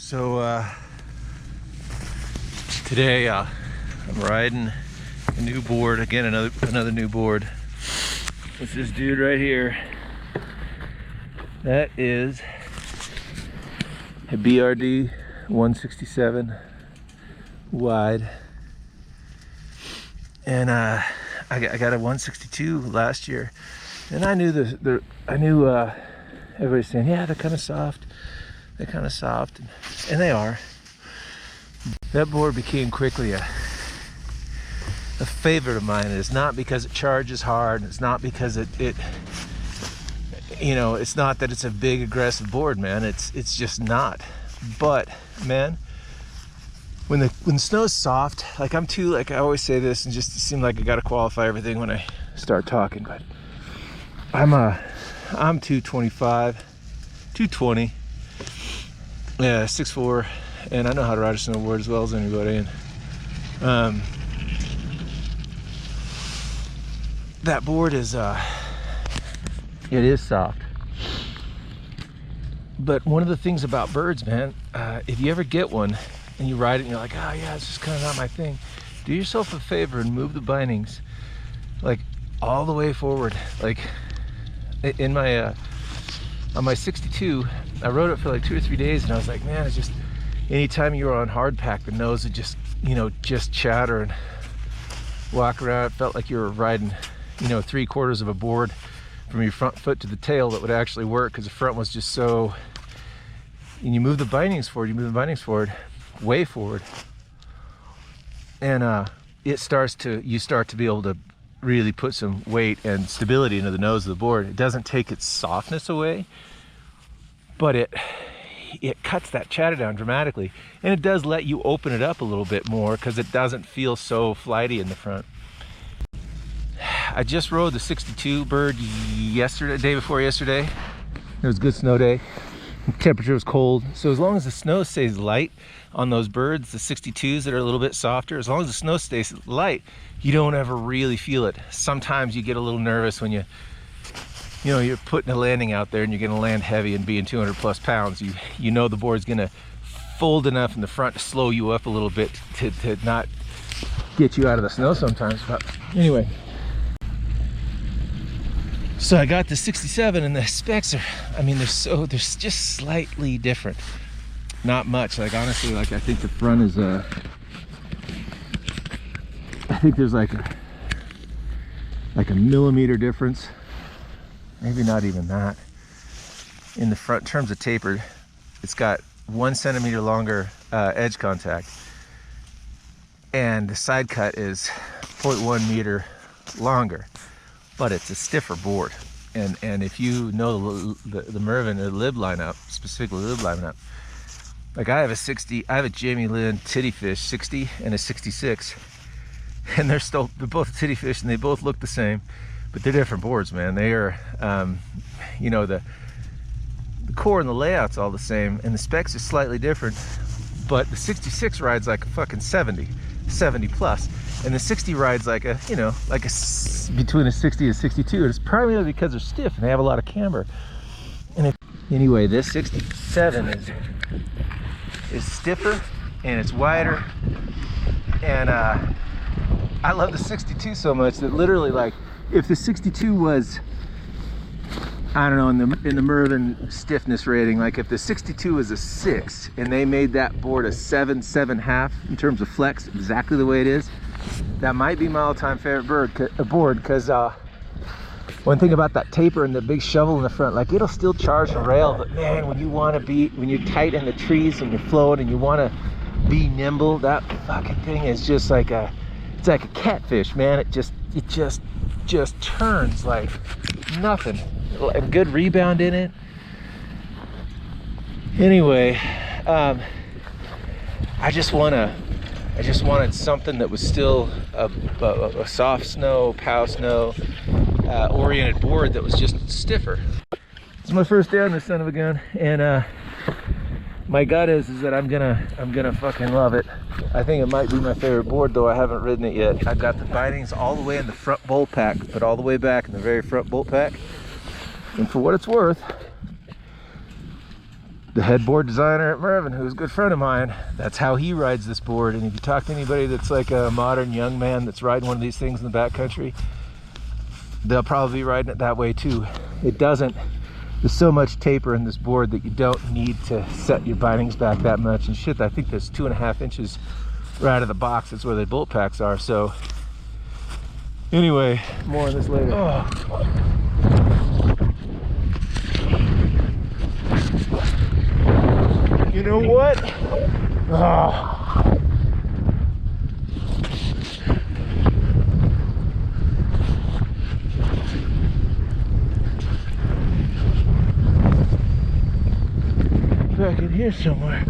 So today I'm riding a new board again, another new board with this dude right here. That is a BRD 167 wide, and I got a 162 last year, and I knew everybody's saying, yeah, they're kind of soft. They're kind of soft, and they are. That board became quickly a favorite of mine. It's not because it charges hard. It's not because it it's not that it's a big aggressive board, man. It's just not. But man, when the snow's soft, like I always say this, and just seem like I got to qualify everything when I start talking, but I'm 225, 220. Yeah, 6'4", and I know how to ride a snowboard as well as anybody. And that board is it is soft. But one of the things about birds, man, if you ever get one and you ride it and you're like, oh yeah, it's just kind of not my thing, do yourself a favor and move the bindings like all the way forward. Like in my on my 62, I rode it for like 2 or 3 days, and I was like, man, it's just, anytime you were on hard pack, the nose would just, just chatter and walk around. It felt like you were riding, 3/4 of a board from your front foot to the tail that would actually work, because the front was just so, and you move the bindings forward, way forward, and you start to be able to really put some weight and stability into the nose of the board. It doesn't take its softness away, but it cuts that chatter down dramatically, and it does let you open it up a little bit more because it doesn't feel so flighty in the front. I just rode the 62 bird yesterday, day before yesterday. It was a good snow day. The temperature was cold, so as long as the snow stays light on those birds, the 62s that are a little bit softer, as long as the snow stays light, you don't ever really feel it. Sometimes you get a little nervous when you're putting a landing out there and you're going to land heavy, and being 200 plus pounds, you know the board's going to fold enough in the front to slow you up a little bit to not get you out of the snow sometimes. But anyway, so I got the 67, and the specs are, they're just slightly different. Not much. Like honestly, I think the front is I think there's like a millimeter difference, maybe not even that, in the front. In terms of tapered, it's got 1 centimeter longer edge contact, and the side cut is 0.1 meter longer, but it's a stiffer board. And if you know the Mervin or Lib lineup, specifically Lib lineup, like I have a Jamie Lynn titty fish 60 and a 66, and they're both titty fish, and they both look the same, but they're different boards, man. They are the core and the layout's all the same, and the specs are slightly different, but the 66 rides like a fucking 70 plus, and the 60 rides like between a 60 and a 62, and it's primarily because they're stiff and they have a lot of camber. And anyway, this 67 is stiffer and it's wider, and I love the 62 so much that literally, like, if the 62 was, I don't know, in the Mervin stiffness rating, like if the 62 was a 6 and they made that board a 7.5 in terms of flex, exactly the way it is, that might be my all-time favorite board, because one thing about that taper and the big shovel in the front, like it'll still charge the rail, but man, when you're tight in the trees and you're flowing and you want to be nimble, that fucking thing is just like it's like a catfish, man. It just turns like nothing. A good rebound in it. Anyway, I just wanted something that was still a soft snow, pow snow oriented board that was just stiffer. It's my first day on this son of a gun, and my gut is that I'm gonna fucking love it. I think it might be my favorite board, though I haven't ridden it yet. I've got the bindings all the way in the front bolt pack, but all the way back in the very front bolt pack. And for what it's worth, the headboard designer at Mervin, who's a good friend of mine, that's how he rides this board. And if you talk to anybody that's like a modern young man that's riding one of these things in the backcountry, they'll probably be riding it that way too. It doesn't, there's so much taper in this board that you don't need to set your bindings back that much. And shit, I think there's 2.5 inches right out of the box. That's where the bolt packs are. So anyway, more on this later. Oh. You know what? Oh. Back in here somewhere.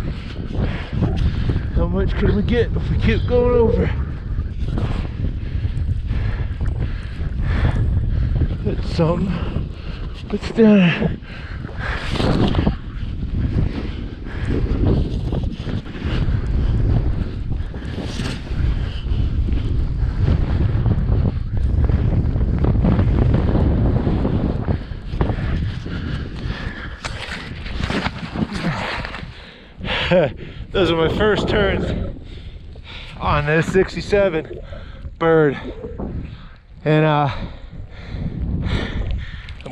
How much can we get if we keep going over? That's something. It's down. Those are my first turns on this 67 bird, and I'm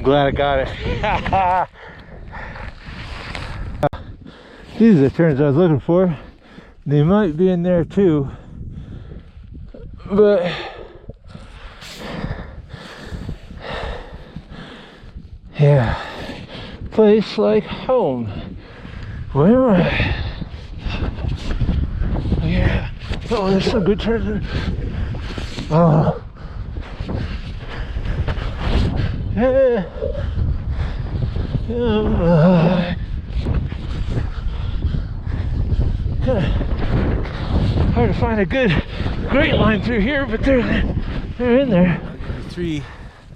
glad I got it. These are the turns I was looking for. They might be in there too, but yeah, place like home. Where am I? Yeah. Oh, there's some good turns in. Oh. Yeah. Hard to find a great line through here, but they're in there. Three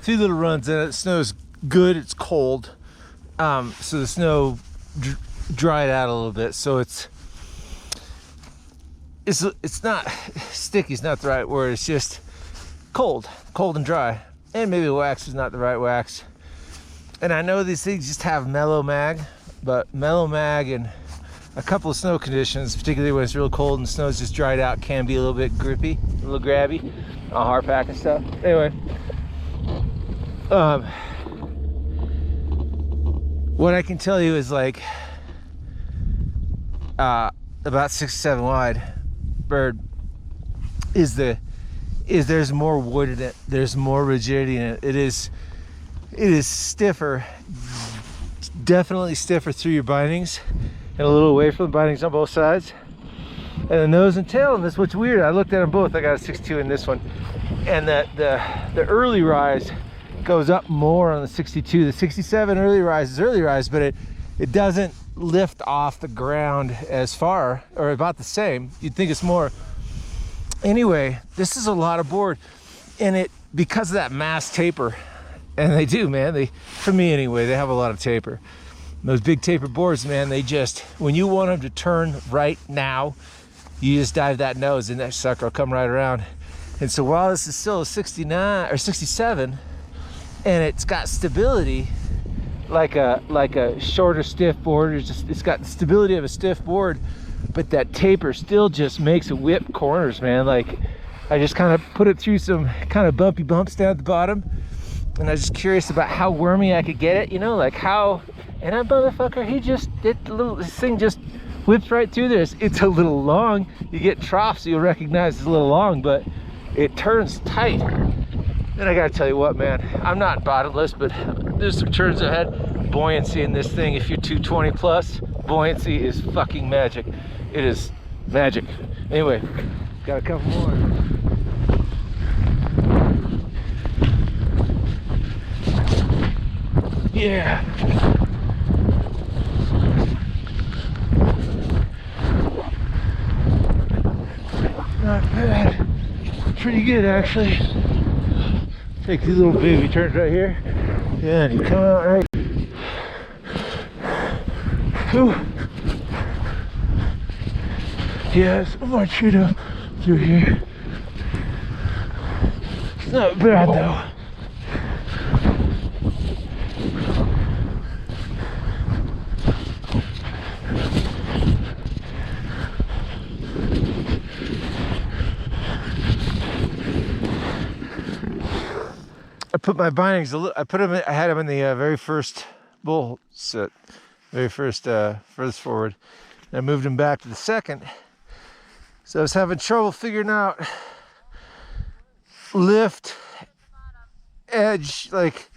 little runs in it. The snow's good. It's cold, so the snow dried out a little bit, so it's not sticky, is not the right word. It's just cold and dry, and maybe wax is not the right wax. And I know these things just have mellow mag, but mellow mag and a couple of snow conditions, particularly when it's real cold and snow's just dried out, can be a little bit grippy, a little grabby on hard pack and stuff. Anyway, what I can tell you is like about 6-7 wide bird is there's more wood in it, there's more rigidity in it. It is stiffer, definitely stiffer through your bindings and a little away from the bindings on both sides. And the nose and tail on this, what's weird, I looked at them both. I got a 62 in this one, and the early rise goes up more on the 62. The 67 early rise, but it doesn't lift off the ground as far, or about the same. You'd think it's more. Anyway, this is a lot of board, and it, because of that mass taper, and they do, man, for me anyway, they have a lot of taper. Those big taper boards, man, they just, when you want them to turn right now, you just dive that nose and that sucker will come right around. And so while this is still a 69 or 67 and it's got stability like a shorter stiff board, it's got the stability of a stiff board, but that taper still just makes it whip corners, man. Like, I just kind of put it through some kind of bumpy bumps down at the bottom, and I was just curious about how wormy I could get it, you know, like how. And that motherfucker, this thing just whips right through there. It's a little long. You get troughs, so you'll recognize it's a little long, but it turns tight. And I gotta tell you what, man, I'm not bottomless, but there's some turns ahead. Buoyancy in this thing, if you're 220 plus, buoyancy is fucking magic. It is magic. Anyway, got a couple more. Yeah. Not bad. Pretty good, actually. Take these little baby turns right here. Yeah, and you come out right. Ooh. Yeah, some more Cheeto through here. It's not bad though. put my bindings, I had them in the very first bull sit, very first, furthest forward. And I moved them back to the second. So I was having trouble figuring out lift, edge, like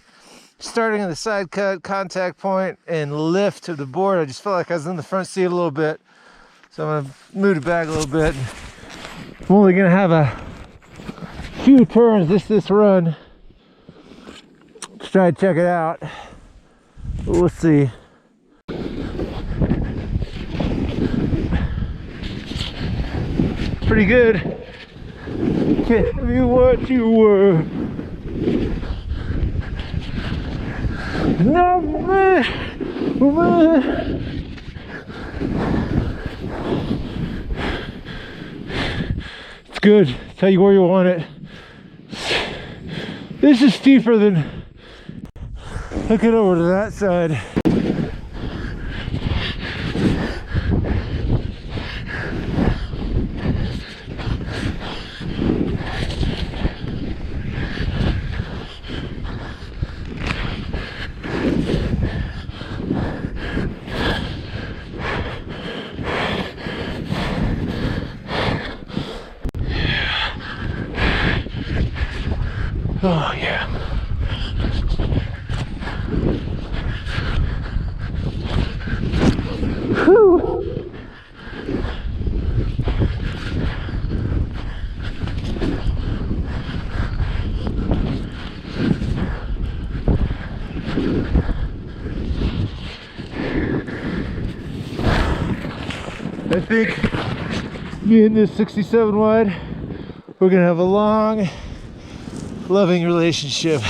starting on the side cut, contact point, and lift to the board. I just felt like I was in the front seat a little bit. So I'm gonna move it back a little bit. I'm only gonna have a few turns this run to try to check it out. But we'll see. Pretty good. Can't be what you were. Not me. It's good. Tell you where you want it. This is steeper than looking over to that side. Oh yeah. Whew. I think me and this 67 wide, we're gonna have a long, loving relationship.